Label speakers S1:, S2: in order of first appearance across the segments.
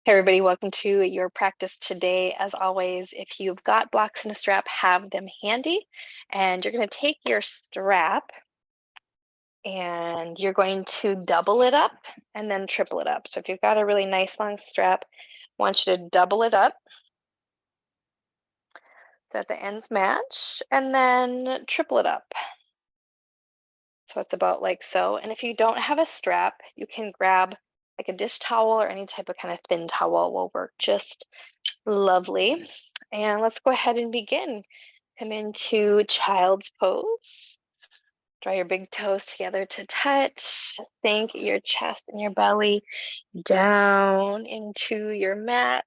S1: Hey everybody, welcome to your practice today. As always, if you've got blocks and a strap, have them handy. And you're going to take your strap and you're going to double it up and then triple it up. So if you've got a really nice long strap, I want you to double it up so that the ends match and then triple it up. So it's about like so. And if you don't have a strap, you can grab like a dish towel or any type of kind of thin towel will work just lovely. And let's go ahead and begin. Come into child's pose. Draw your big toes together to touch. Sink your chest and your belly down into your mat.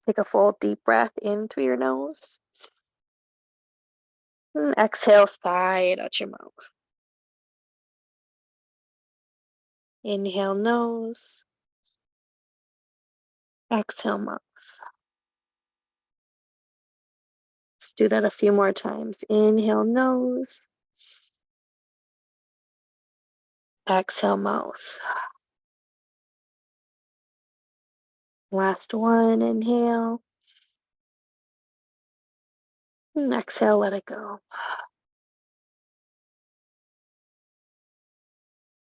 S1: Take a full deep breath in through your nose. And exhale, side out your mouth. Inhale, nose. Exhale, mouth. Let's do that a few more times. Inhale, nose. Exhale, mouth. Last one, inhale. And exhale, let it go.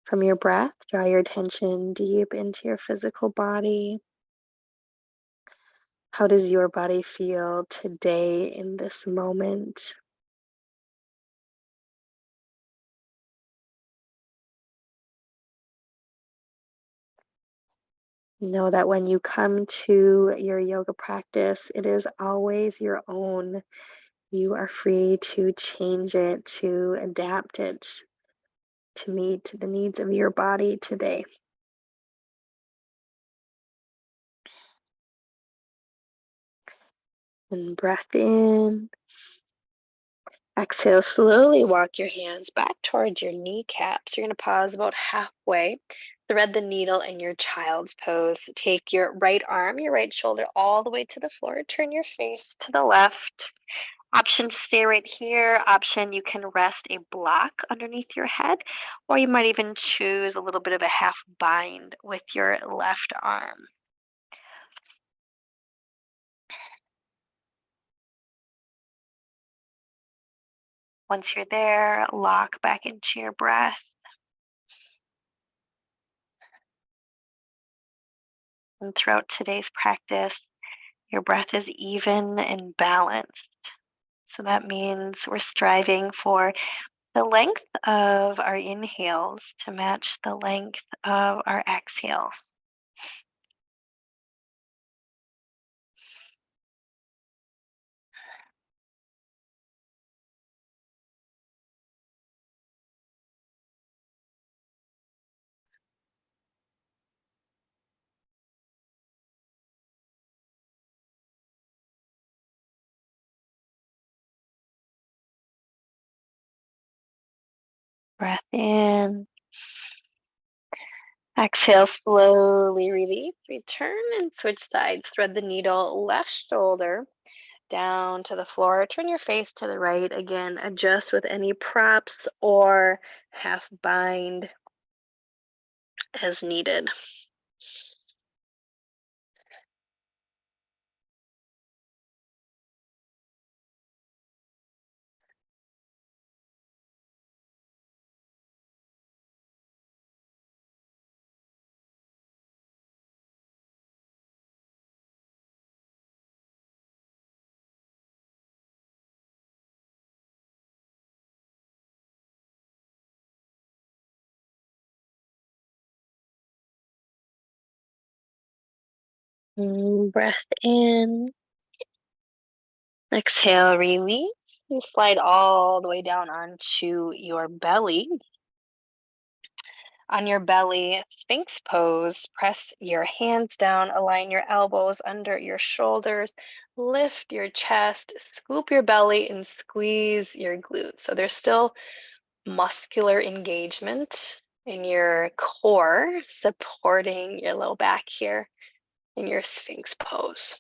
S1: From your breath, draw your attention deep into your physical body. How does your body feel today in this moment? Know that when you come to your yoga practice, it is always your own. You are free to change it, to adapt it, to meet the needs of your body today. And breath in. Exhale, slowly walk your hands back towards your kneecaps. You're going to pause about halfway. Thread the needle in your child's pose. Take your right arm, your right shoulder, all the way to the floor. Turn your face to the left. Option to stay right here. Option you can rest a block underneath your head, or you might even choose a little bit of a half bind with your left arm. Once you're there, lock back into your breath. And throughout today's practice, your breath is even and balanced. So that means we're striving for the length of our inhales to match the length of our exhales. Breath in. Exhale, slowly release. Return and switch sides. Thread the needle, left shoulder down to the floor. Turn your face to the right. Again, adjust with any props or half bind as needed. Breath in. Exhale, release. You slide all the way down onto your belly. On your belly, Sphinx pose. Press your hands down, align your elbows under your shoulders, lift your chest, scoop your belly, and squeeze your glutes. So there's still muscular engagement in your core, supporting your low back here in your Sphinx pose.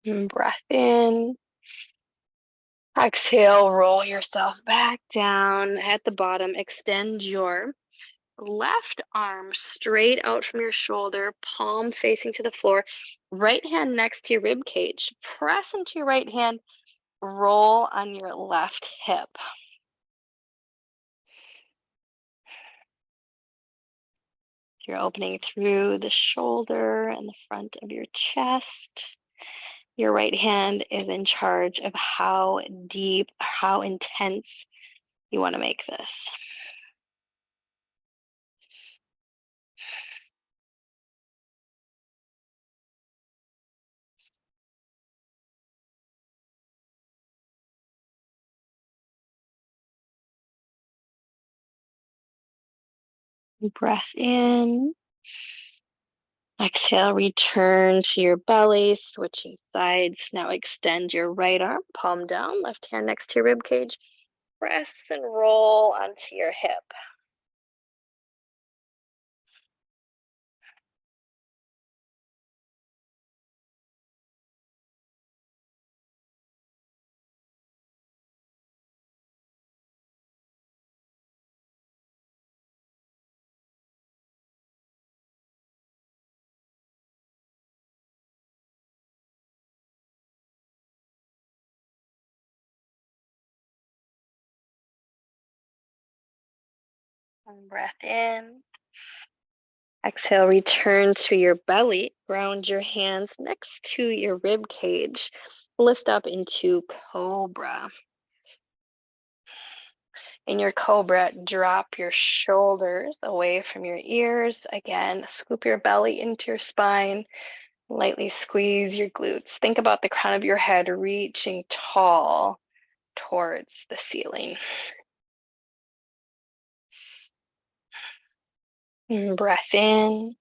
S1: And breath in. Exhale, roll yourself back down at the bottom. Extend your left arm straight out from your shoulder, palm facing to the floor, right hand next to your rib cage. Press into your right hand, roll on your left hip. You're opening through the shoulder and the front of your chest. Your right hand is in charge of how deep, how intense you want to make this. Breath in. Exhale, return to your belly, switching sides. Now extend your right arm, palm down, left hand next to your rib cage. Press and roll onto your hip. And breath in. Exhale, return to your belly. Ground your hands next to your rib cage. Lift up into cobra. In your cobra, drop your shoulders away from your ears. Again, scoop your belly into your spine. Lightly squeeze your glutes. Think about the crown of your head reaching tall towards the ceiling. Breath in.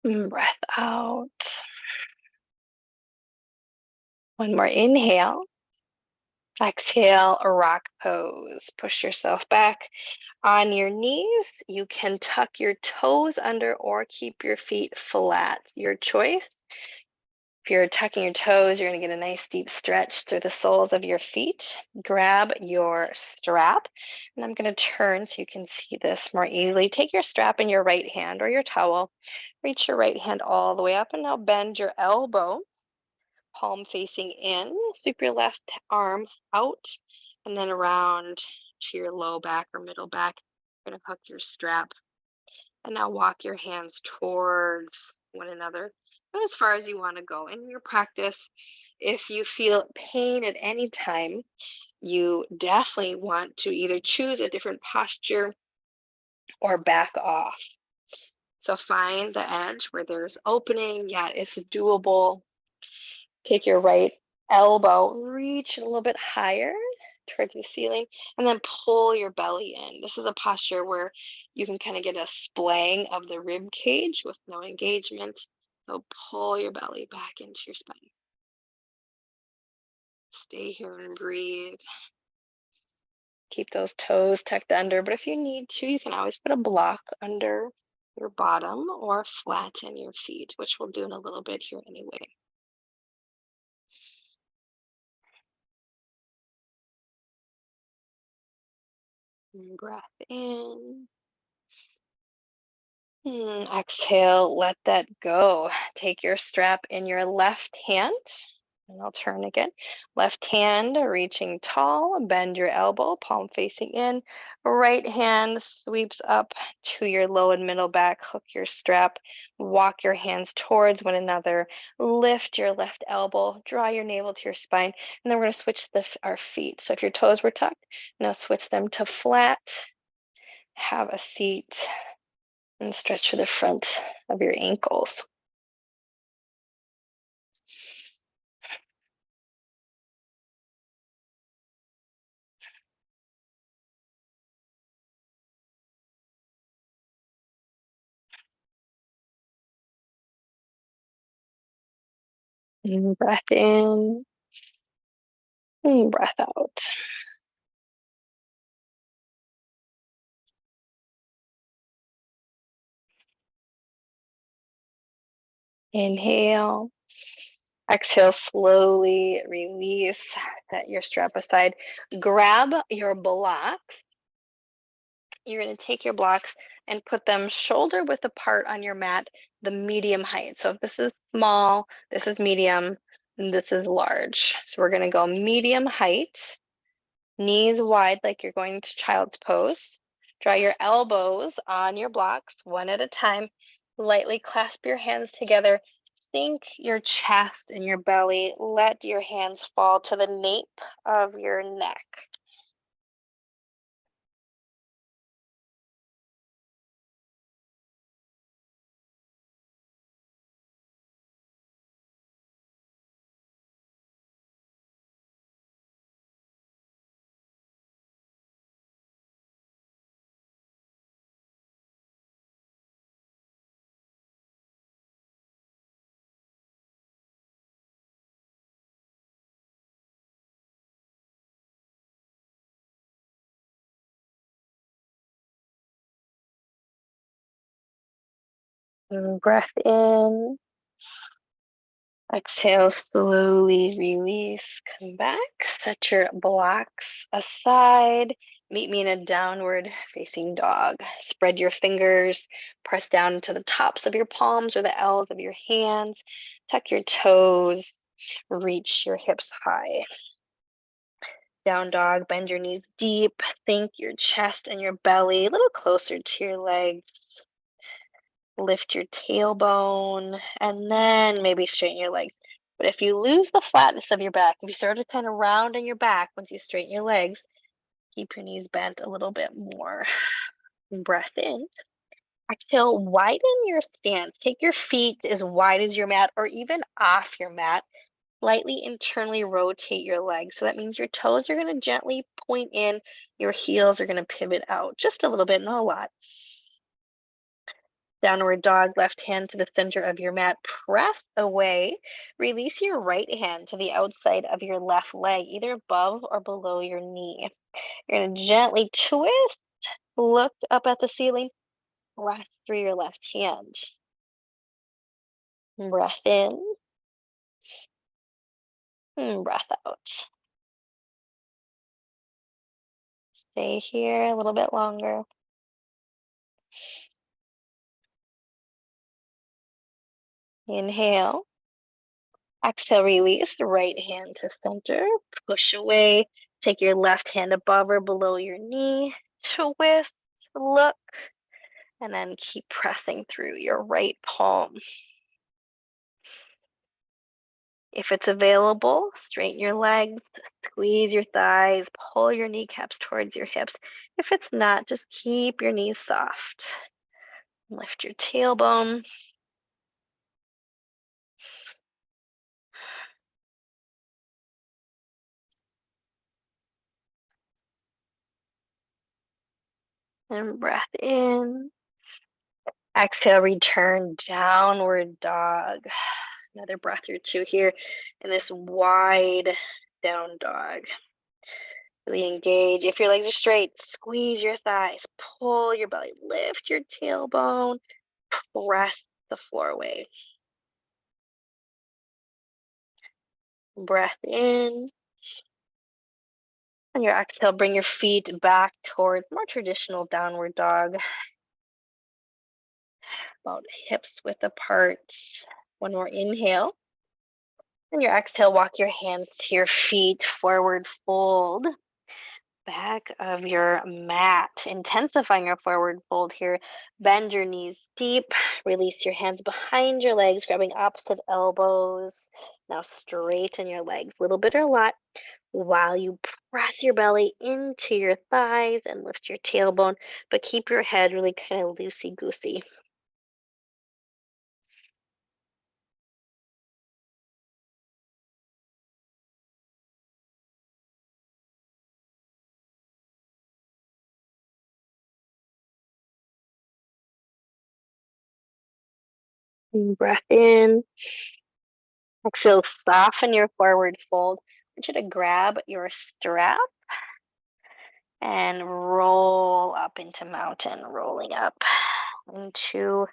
S1: Breath out. One more inhale. Exhale, a rock pose. Push yourself back on your knees. You can tuck your toes under or keep your feet flat. Your choice. If you're tucking your toes, you're going to get a nice deep stretch through the soles of your feet. Grab your strap, and I'm going to turn so you can see this more easily. Take your strap in your right hand or your towel. Reach your right hand all the way up, and now bend your elbow, palm facing in. Sweep your left arm out, and then around to your low back or middle back. You're going to hook your strap, and now walk your hands towards one another as far as you want to go. In your practice, if you feel pain at any time, you definitely want to either choose a different posture or back off. So find the edge where there's opening, yet it's doable. Take your right elbow, reach a little bit higher towards the ceiling, and then pull your belly in. This is a posture where you can kind of get a splaying of the rib cage with no engagement. So pull your belly back into your spine. Stay here and breathe. Keep those toes tucked under, but if you need to, you can always put a block under your bottom or flatten your feet, which we'll do in a little bit here anyway. And breath in. Exhale, let that go. Take your strap in your left hand, and I'll turn again. Left hand reaching tall, bend your elbow, palm facing in. Right hand sweeps up to your low and middle back. Hook your strap, walk your hands towards one another. Lift your left elbow, draw your navel to your spine, and then we're going to switch our feet. So if your toes were tucked, now switch them to flat. Have a seat and stretch to the front of your ankles. And breath in and breath out. Inhale Exhale, slowly release. Set your strap aside. Grab your blocks. You're going to take your blocks and put them shoulder width apart on your mat, the medium height. So if this is small, this is medium, and this is large. So we're going to go medium height, knees wide like you're going to child's pose. Draw your elbows on your blocks one at a time. Lightly clasp your hands together. Sink your chest and your belly. Let your hands fall to the nape of your neck. And breath in. Exhale, slowly release. Come back. Set your blocks aside. Meet me in a downward facing dog. Spread your fingers. Press down into the tops of your palms or the L's of your hands. Tuck your toes. Reach your hips high. Down dog. Bend your knees deep. Sink your chest and your belly a little closer to your legs. Lift your tailbone, and then maybe straighten your legs. But if you lose the flatness of your back, if you start to kind of round in your back once you straighten your legs, keep your knees bent a little bit more. Breath in. Exhale, widen your stance. Take your feet as wide as your mat or even off your mat. Slightly internally rotate your legs. So that means your toes are going to gently point in, your heels are going to pivot out just a little bit, not a lot. Downward dog, left hand to the center of your mat. Press away. Release your right hand to the outside of your left leg, either above or below your knee. You're going to gently twist, look up at the ceiling, press through your left hand. Breath in, and breath out. Stay here a little bit longer. Inhale. Exhale, release the right hand to center. Push away. Take your left hand above or below your knee. Twist, look, and then keep pressing through your right palm. If it's available, straighten your legs, squeeze your thighs, pull your kneecaps towards your hips. If it's not, just keep your knees soft. Lift your tailbone. And breath in. Exhale, return downward dog. Another breath or two here in this wide down dog. Really engage. If your legs are straight, squeeze your thighs, pull your belly, lift your tailbone, press the floor away. Breath in. On your exhale, bring your feet back towards more traditional downward dog. About hips width apart. One more inhale. And your exhale, walk your hands to your feet, forward fold. Back of your mat, intensifying your forward fold here. Bend your knees deep, release your hands behind your legs, grabbing opposite elbows. Now straighten your legs, a little bit or a lot, while you press your belly into your thighs and lift your tailbone, but keep your head really kind of loosey-goosey. Breath in. Exhale, soften your forward fold. I want you to grab your strap and roll up into mountain, rolling up into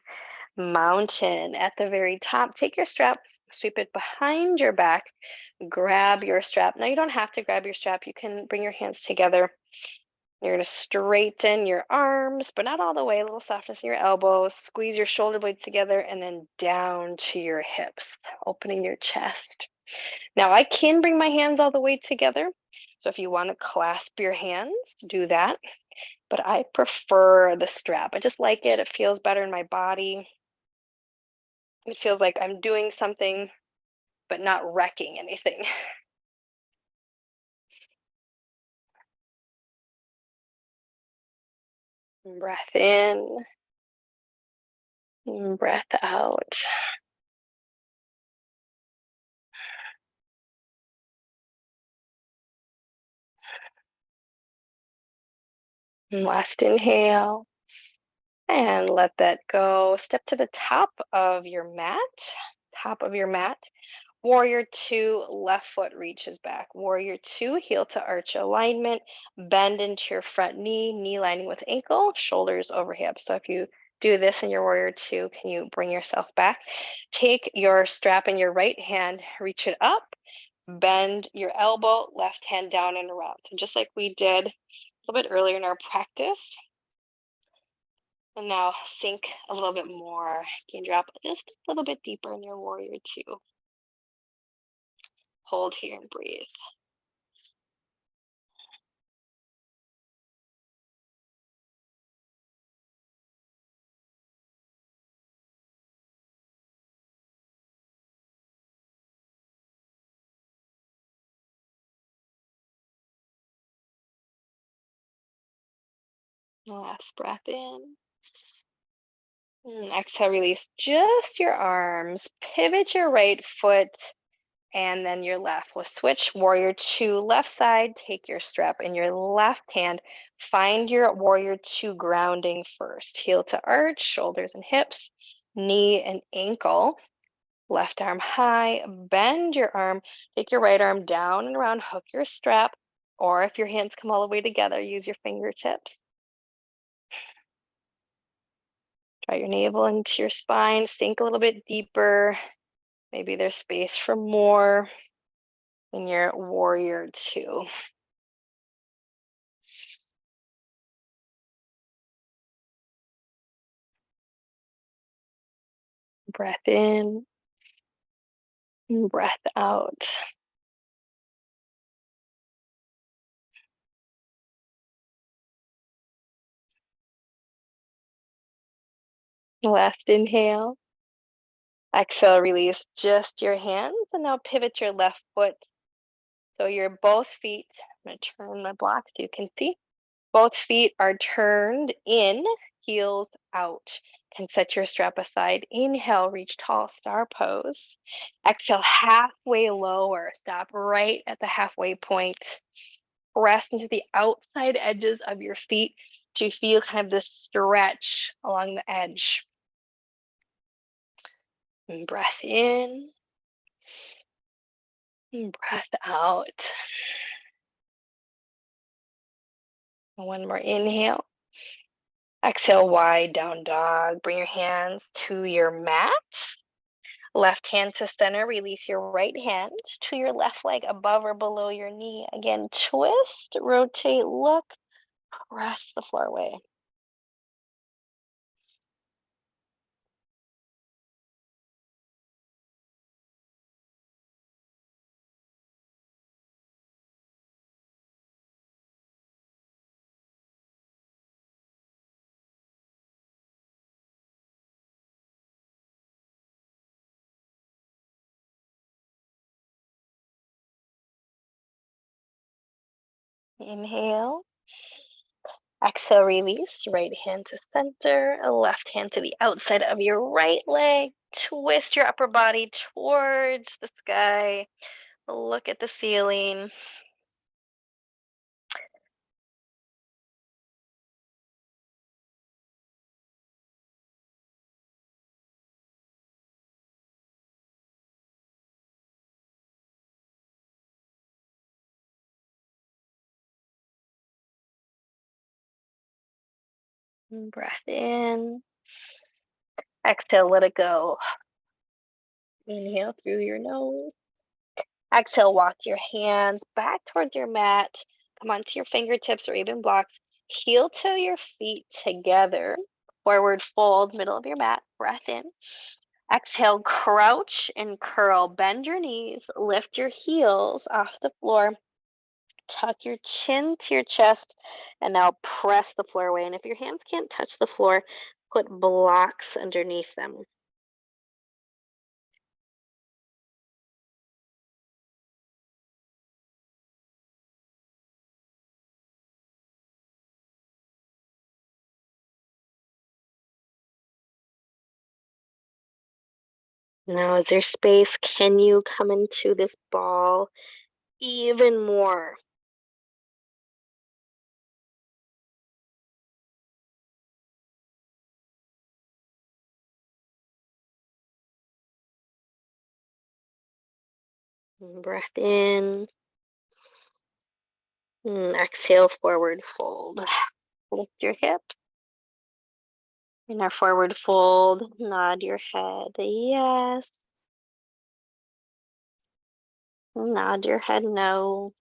S1: mountain. At the very top, take your strap, Sweep it behind your back, grab your strap. Now you don't have to grab your strap. You can bring your hands together. You're going to straighten your arms, but not all the way. A little softness in your elbows. Squeeze your shoulder blades together and then down to your hips, opening your chest. Now I can bring my hands all the way together. So if you want to clasp your hands, do that. But I prefer the strap. I just like it. It feels better in my body. It feels like I'm doing something, but not wrecking anything. Breath in, breath out. Last inhale. And let that go. Step to the top of your mat. Top of your mat. Warrior two, left foot reaches back. Warrior two, heel to arch alignment. Bend into your front knee, knee lining with ankle, shoulders over hips. So if you do this in your warrior two, can you bring yourself back? Take your strap in your right hand, reach it up, bend your elbow, left hand down and around. So just like we did a little bit earlier in our practice. And now sink a little bit more. You can drop just a little bit deeper in your warrior two. Hold here and breathe. Last breath in. And exhale, release just your arms. Pivot your right foot and then your left. We'll switch warrior two left side. Take your strap in your left hand. Find your warrior two grounding first. Heel to arch, shoulders and hips, knee and ankle. Left arm high, bend your arm, take your right arm down and around, hook your strap, or if your hands come all the way together, use your fingertips. Draw your navel into your spine, sink a little bit deeper. Maybe there's space for more in your warrior two. Breath in, and breath out. Last inhale. Exhale, release just your hands, and now pivot your left foot. So your both feet, I'm going to turn the block so you can see. Both feet are turned in, heels out. Can set your strap aside. Inhale, reach tall star pose. Exhale, halfway lower. Stop right at the halfway point. Press into the outside edges of your feet to feel kind of this stretch along the edge. And breath in. And breath out. One more inhale. Exhale, wide down dog. Bring your hands to your mat. Left hand to center, release your right hand to your left leg above or below your knee. Again, twist, rotate, look, press the floor away. Inhale. Exhale, release. Right hand to center, left hand to the outside of your right leg. Twist your upper body towards the sky. Look at the ceiling. Breath in. Exhale, let it go. Inhale through your nose. Exhale, walk your hands back towards your mat. Come onto your fingertips or even blocks. Heel toe your feet together. Forward fold, middle of your mat. Breath in. Exhale, crouch and curl. Bend your knees. Lift your heels off the floor. Tuck your chin to your chest. And now press the floor away. And if your hands can't touch the floor, put blocks underneath them. Now, is there space? Can you come into this ball even more? Breath in. Exhale, forward fold. Lift your hips. In our forward fold, nod your head yes. Nod your head no.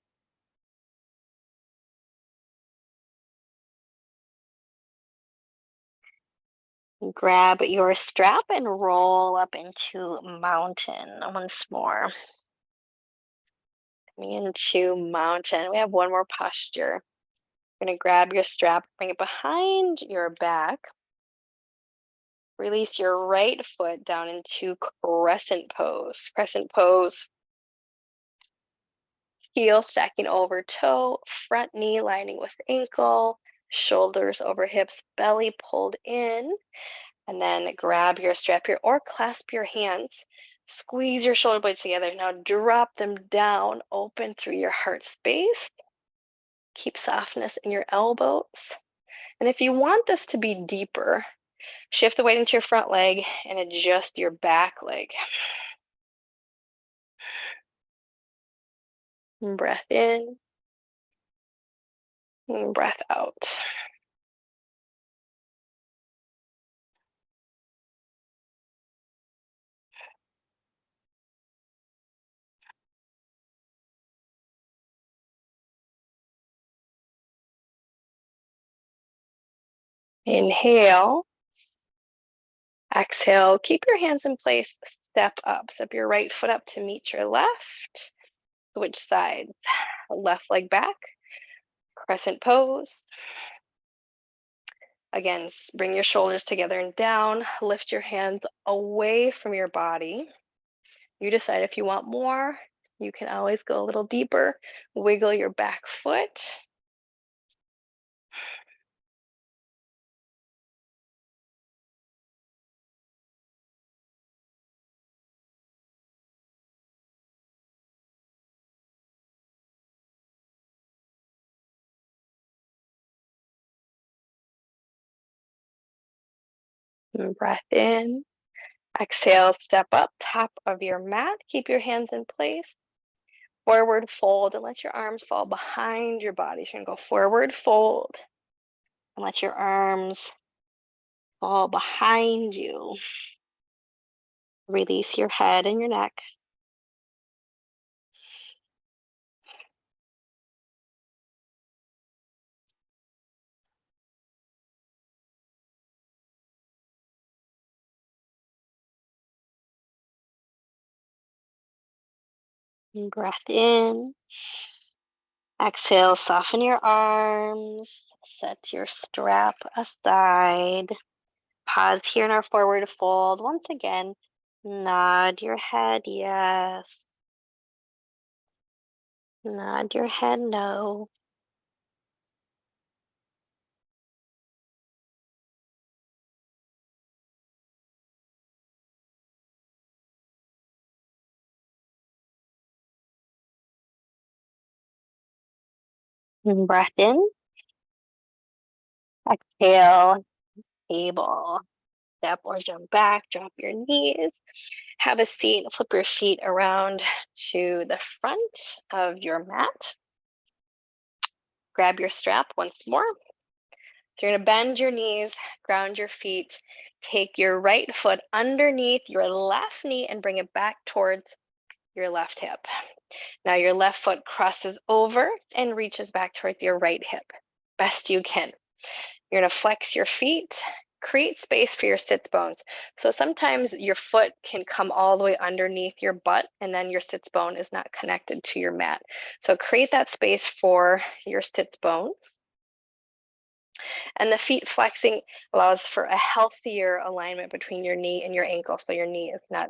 S1: Grab your strap and roll up into mountain once more. Coming into mountain. We have one more posture. You're going to grab your strap, bring it behind your back. Release your right foot down into crescent pose. Crescent pose. Heel stacking over toe, front knee lining with ankle, shoulders over hips, belly pulled in. And then grab your strap here or clasp your hands. Squeeze your shoulder blades together. Now drop them down, open through your heart space. Keep softness in your elbows. And if you want this to be deeper, shift the weight into your front leg and adjust your back leg. And breath in and breath out. Inhale. Exhale. Keep your hands in place. Step up. Step your right foot up to meet your left. Switch sides. Left leg back. Crescent pose. Again, bring your shoulders together and down. Lift your hands away from your body. You decide if you want more. You can always go a little deeper. Wiggle your back foot. And breath in. Exhale, step up, top of your mat. Keep your hands in place. Forward fold and let your arms fall behind your body. So you're going to go forward fold and let your arms fall behind you. Release your head and your neck. And breath in. Exhale, soften your arms. Set your strap aside. Pause here in our forward fold. Once again, nod your head yes. Nod your head no. And breath in. Exhale, table. Step or jump back, drop your knees. Have a seat, flip your feet around to the front of your mat. Grab your strap once more. So you're going to bend your knees, ground your feet, Take your right foot underneath your left knee and bring it back towards your left hip. Now your left foot crosses over and reaches back towards your right hip, best you can. You're gonna flex your feet, create space for your sits bones. So sometimes your foot can come all the way underneath your butt and then your sits bone is not connected to your mat. So create that space for your sits bones. And the feet flexing allows for a healthier alignment between your knee and your ankle, so your knee is not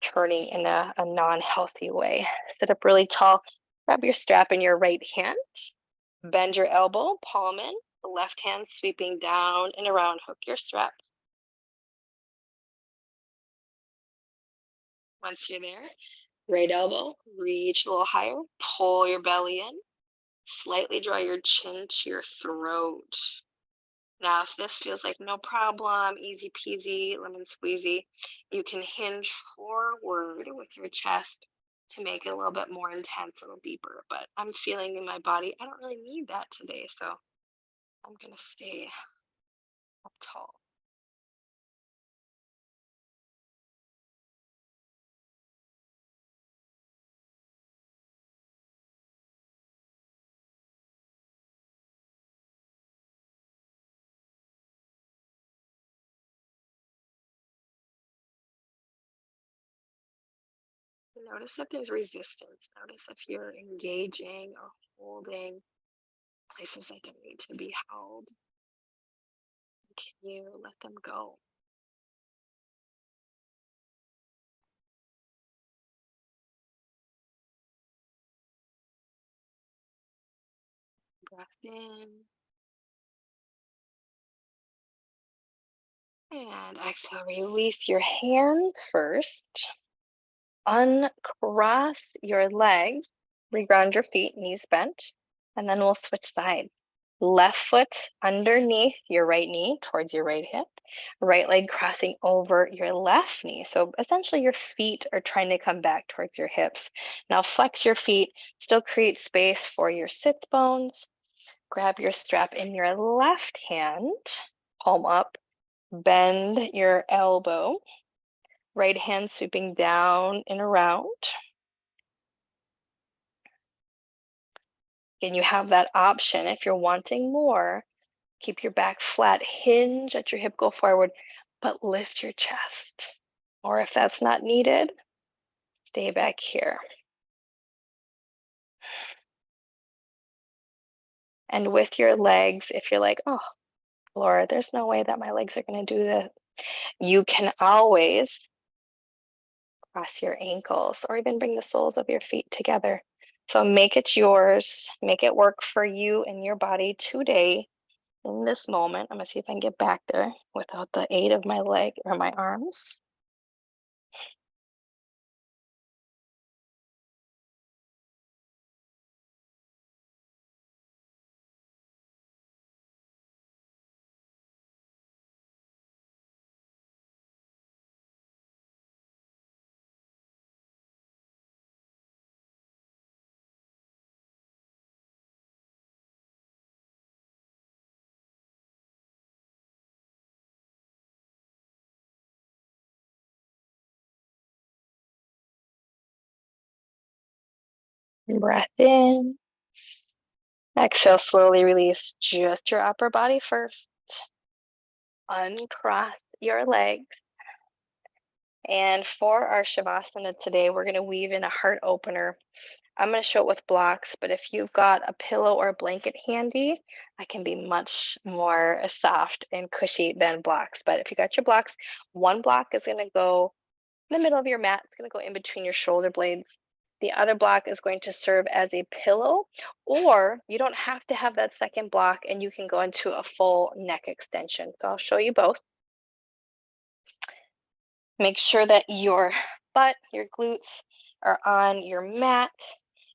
S1: turning in a non-healthy way. Sit up really tall, grab your strap in your right hand, bend your elbow, palm in, the left hand sweeping down and around, hook your strap. Once you're there, right elbow, reach a little higher, pull your belly in, slightly draw your chin to your throat. Now, if this feels like no problem, easy peasy, lemon squeezy, you can hinge forward with your chest to make it a little bit more intense, a little deeper. But I'm feeling in my body, I don't really need that today, so I'm gonna stay up tall. Notice if there's resistance. Notice if you're engaging or holding places that don't need to be held. Can you let them go? Breath in and exhale. Release your hands first. Uncross your legs, reground your feet, knees bent, and then we'll switch sides. Left foot underneath your right knee towards your right hip, right leg crossing over your left knee. So essentially your feet are trying to come back towards your hips. Now flex your feet, still create space for your sits bones. Grab your strap in your left hand, palm up, bend your elbow, right hand sweeping down and around. And you have that option if you're wanting more. Keep your back flat, hinge at your hip, go forward, but lift your chest. Or if that's not needed, stay back here. And with your legs, if you're like, oh, Laura, there's no way that my legs are going to do this, you can always cross your ankles or even bring the soles of your feet together. So make it yours, make it work for you and your body today. In this moment, I'm gonna see if I can get back there without the aid of my leg or my arms. Breath in. Exhale, slowly release just your upper body first. Uncross your legs. And for our Shavasana today, we're going to weave in a heart opener. I'm going to show it with blocks, but if you've got a pillow or a blanket handy, I can be much more soft and cushy than blocks. But if you got your blocks, one block is going to go in the middle of your mat. It's going to go in between your shoulder blades. The other block is going to serve as a pillow, or you don't have to have that second block and you can go into a full neck extension. So I'll show you both. Make sure that your butt, your glutes are on your mat.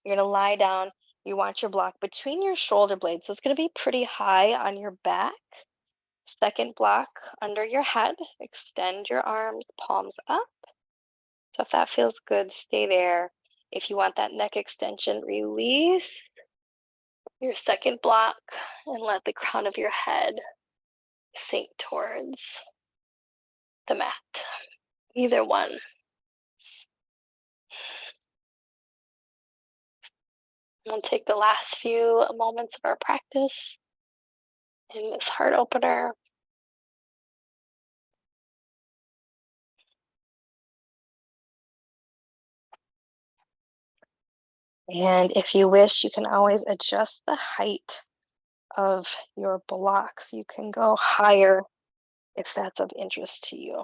S1: You're going to lie down. You want your block between your shoulder blades. So it's going to be pretty high on your back. Second block under your head. Extend your arms, palms up. So if that feels good, stay there. If you want that neck extension, release your second block and let the crown of your head sink towards the mat, either one. We'll take the last few moments of our practice in this heart opener. And if you wish, you can always adjust the height of your blocks. You can go higher if that's of interest to you.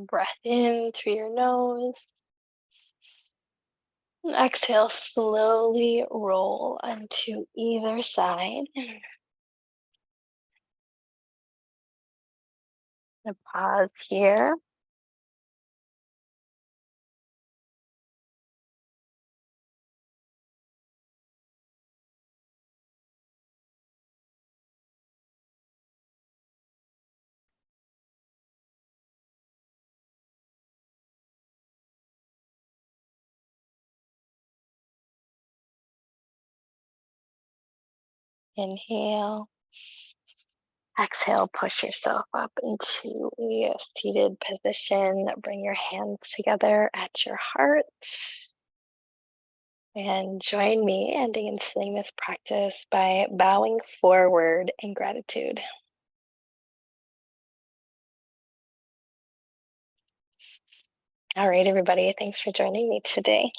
S1: Breath in through your nose. And exhale, slowly roll onto either side. And pause here. Inhale. Exhale, push yourself up into a seated position. Bring your hands together at your heart. And join me in beginning this practice by bowing forward in gratitude. All right, everybody, thanks for joining me today.